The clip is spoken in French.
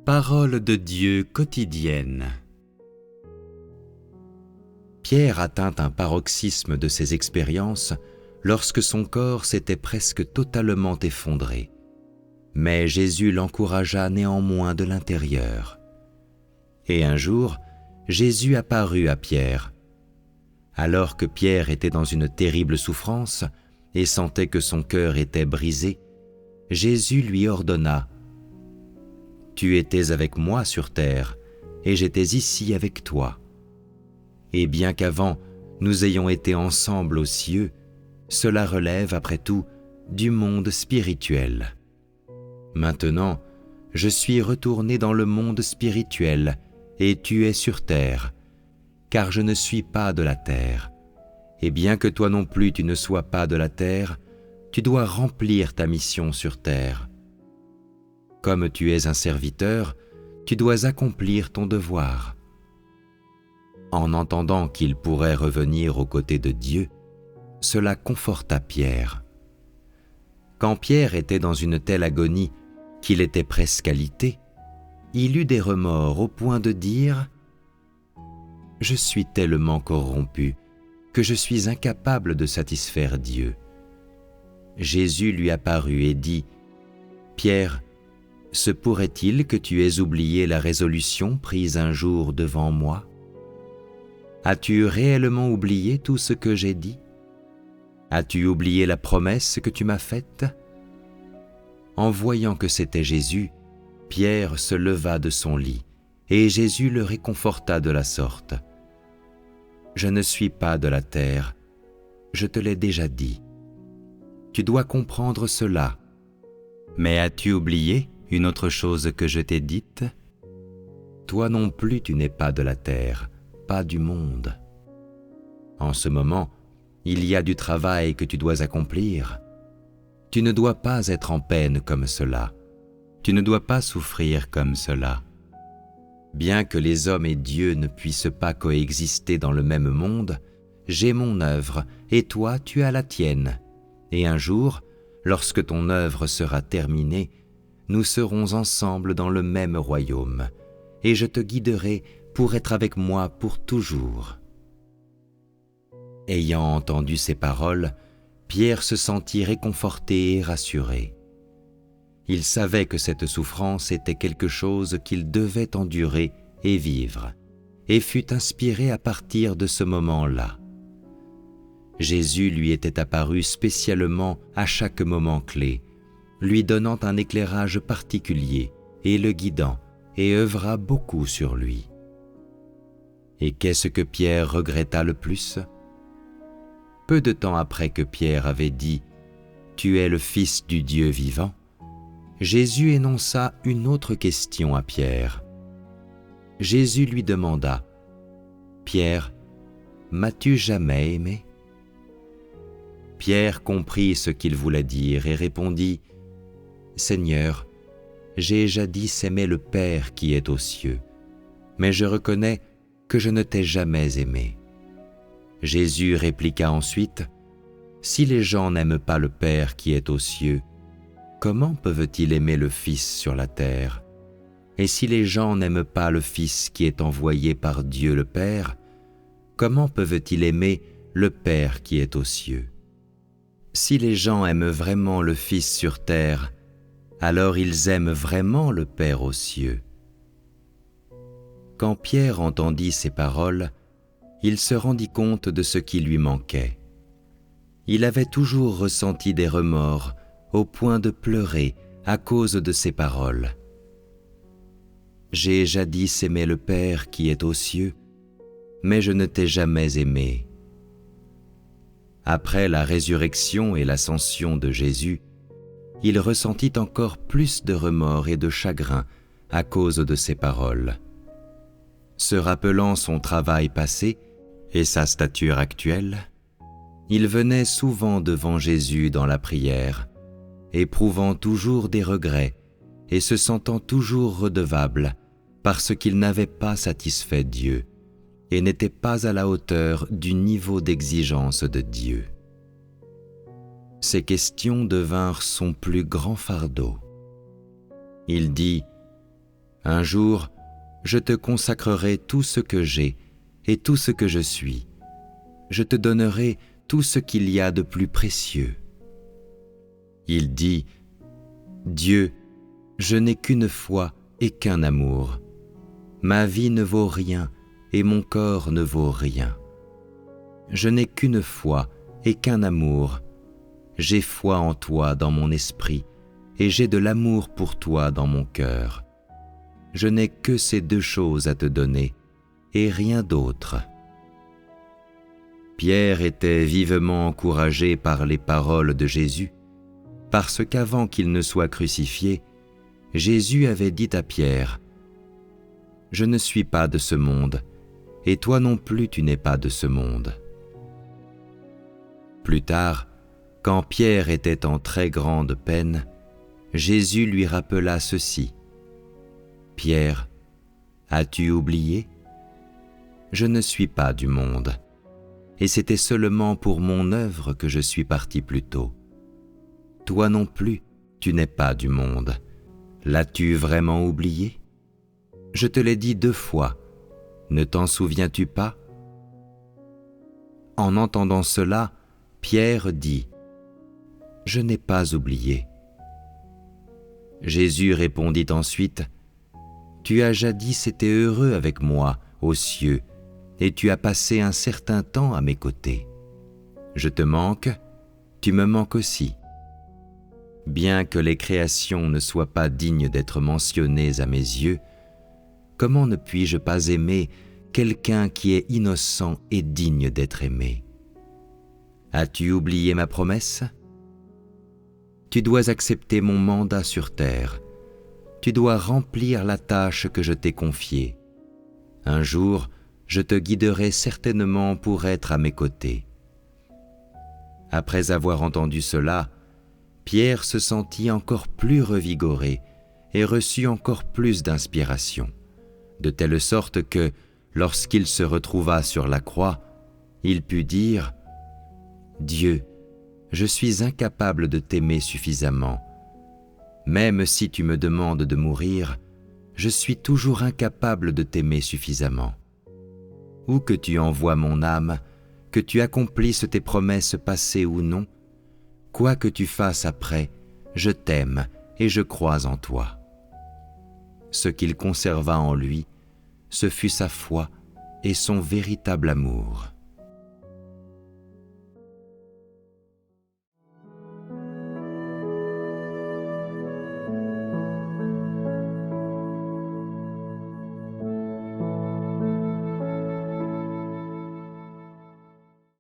Parole de Dieu quotidienne. Pierre atteint un paroxysme de ses expériences lorsque son corps s'était presque totalement effondré. Mais Jésus l'encouragea néanmoins de l'intérieur. Et un jour, Jésus apparut à Pierre. Alors que Pierre était dans une terrible souffrance et sentait que son cœur était brisé, Jésus lui ordonna : « Tu étais avec moi sur terre, et j'étais ici avec toi. Et bien qu'avant nous ayons été ensemble aux cieux, cela relève après tout du monde spirituel. Maintenant, je suis retourné dans le monde spirituel, et tu es sur terre, car je ne suis pas de la terre. Et bien que toi non plus tu ne sois pas de la terre, tu dois remplir ta mission sur terre. Comme tu es un serviteur, tu dois accomplir ton devoir. » En entendant qu'il pourrait revenir aux côtés de Dieu, cela conforta Pierre. Quand Pierre était dans une telle agonie qu'il était presque alité, il eut des remords au point de dire : « Je suis tellement corrompu que je suis incapable de satisfaire Dieu. » Jésus lui apparut et dit : « Pierre, se pourrait-il que tu aies oublié la résolution prise un jour devant moi ? As-tu réellement oublié tout ce que j'ai dit ? As-tu oublié la promesse que tu m'as faite ? » En voyant que c'était Jésus, Pierre se leva de son lit, et Jésus le réconforta de la sorte. « Je ne suis pas de la terre, je te l'ai déjà dit. Tu dois comprendre cela. Mais as-tu oublié une autre chose que je t'ai dite ? Toi non plus tu n'es pas de la terre, pas du monde. En ce moment, il y a du travail que tu dois accomplir. Tu ne dois pas être en peine comme cela. Tu ne dois pas souffrir comme cela. Bien que les hommes et Dieu ne puissent pas coexister dans le même monde, j'ai mon œuvre et toi tu as la tienne. Et un jour, lorsque ton œuvre sera terminée, nous serons ensemble dans le même royaume, et je te guiderai pour être avec moi pour toujours. » Ayant entendu ces paroles, Pierre se sentit réconforté et rassuré. Il savait que cette souffrance était quelque chose qu'il devait endurer et vivre, et fut inspiré à partir de ce moment-là. Jésus lui était apparu spécialement à chaque moment clé, lui donnant un éclairage particulier et le guidant, et œuvra beaucoup sur lui. Et qu'est-ce que Pierre regretta le plus ? Peu de temps après que Pierre avait dit « Tu es le Fils du Dieu vivant », Jésus énonça une autre question à Pierre. Jésus lui demanda « Pierre, m'as-tu jamais aimé ?» Pierre comprit ce qu'il voulait dire et répondit « Seigneur, j'ai jadis aimé le Père qui est aux cieux, mais je reconnais que je ne t'ai jamais aimé. » Jésus répliqua ensuite : « Si les gens n'aiment pas le Père qui est aux cieux, comment peuvent-ils aimer le Fils sur la terre ? Et si les gens n'aiment pas le Fils qui est envoyé par Dieu le Père, comment peuvent-ils aimer le Père qui est aux cieux ? Si les gens aiment vraiment le Fils sur terre, alors ils aiment vraiment le Père aux cieux. » Quand Pierre entendit ces paroles, il se rendit compte de ce qui lui manquait. Il avait toujours ressenti des remords au point de pleurer à cause de ces paroles. « J'ai jadis aimé le Père qui est aux cieux, mais je ne t'ai jamais aimé. » Après la résurrection et l'ascension de Jésus, il ressentit encore plus de remords et de chagrin à cause de ces paroles. Se rappelant son travail passé et sa stature actuelle, il venait souvent devant Jésus dans la prière, éprouvant toujours des regrets et se sentant toujours redevable parce qu'il n'avait pas satisfait Dieu et n'était pas à la hauteur du niveau d'exigence de Dieu. Ces questions devinrent son plus grand fardeau. Il dit, « Un jour, je te consacrerai tout ce que j'ai et tout ce que je suis. Je te donnerai tout ce qu'il y a de plus précieux. » Il dit, « Dieu, je n'ai qu'une foi et qu'un amour. Ma vie ne vaut rien et mon corps ne vaut rien. Je n'ai qu'une foi et qu'un amour. J'ai foi en toi dans mon esprit et j'ai de l'amour pour toi dans mon cœur. Je n'ai que ces deux choses à te donner et rien d'autre. » Pierre était vivement encouragé par les paroles de Jésus, parce qu'avant qu'il ne soit crucifié, Jésus avait dit à Pierre, « Je ne suis pas de ce monde, et toi non plus tu n'es pas de ce monde. » Plus tard, quand Pierre était en très grande peine, Jésus lui rappela ceci, « Pierre, as-tu oublié? Je ne suis pas du monde, et c'était seulement pour mon œuvre que je suis parti plus tôt. Toi non plus, tu n'es pas du monde. L'as-tu vraiment oublié? Je te l'ai dit 2 fois, ne t'en souviens-tu pas? » En entendant cela, Pierre dit, « Je n'ai pas oublié. » Jésus répondit ensuite, « Tu as jadis été heureux avec moi aux cieux, et tu as passé un certain temps à mes côtés. Je te manque, tu me manques aussi. Bien que les créations ne soient pas dignes d'être mentionnées à mes yeux, comment ne puis-je pas aimer quelqu'un qui est innocent et digne d'être aimé? As-tu oublié ma promesse? Tu dois accepter mon mandat sur terre. Tu dois remplir la tâche que je t'ai confiée. Un jour, je te guiderai certainement pour être à mes côtés. » Après avoir entendu cela, Pierre se sentit encore plus revigoré et reçut encore plus d'inspiration, de telle sorte que, lorsqu'il se retrouva sur la croix, il put dire, « Dieu, je suis incapable de t'aimer suffisamment. Même si tu me demandes de mourir, je suis toujours incapable de t'aimer suffisamment. Où que tu envoies mon âme, que tu accomplisses tes promesses passées ou non, quoi que tu fasses après, je t'aime et je crois en toi. » Ce qu'il conserva en lui, ce fut sa foi et son véritable amour.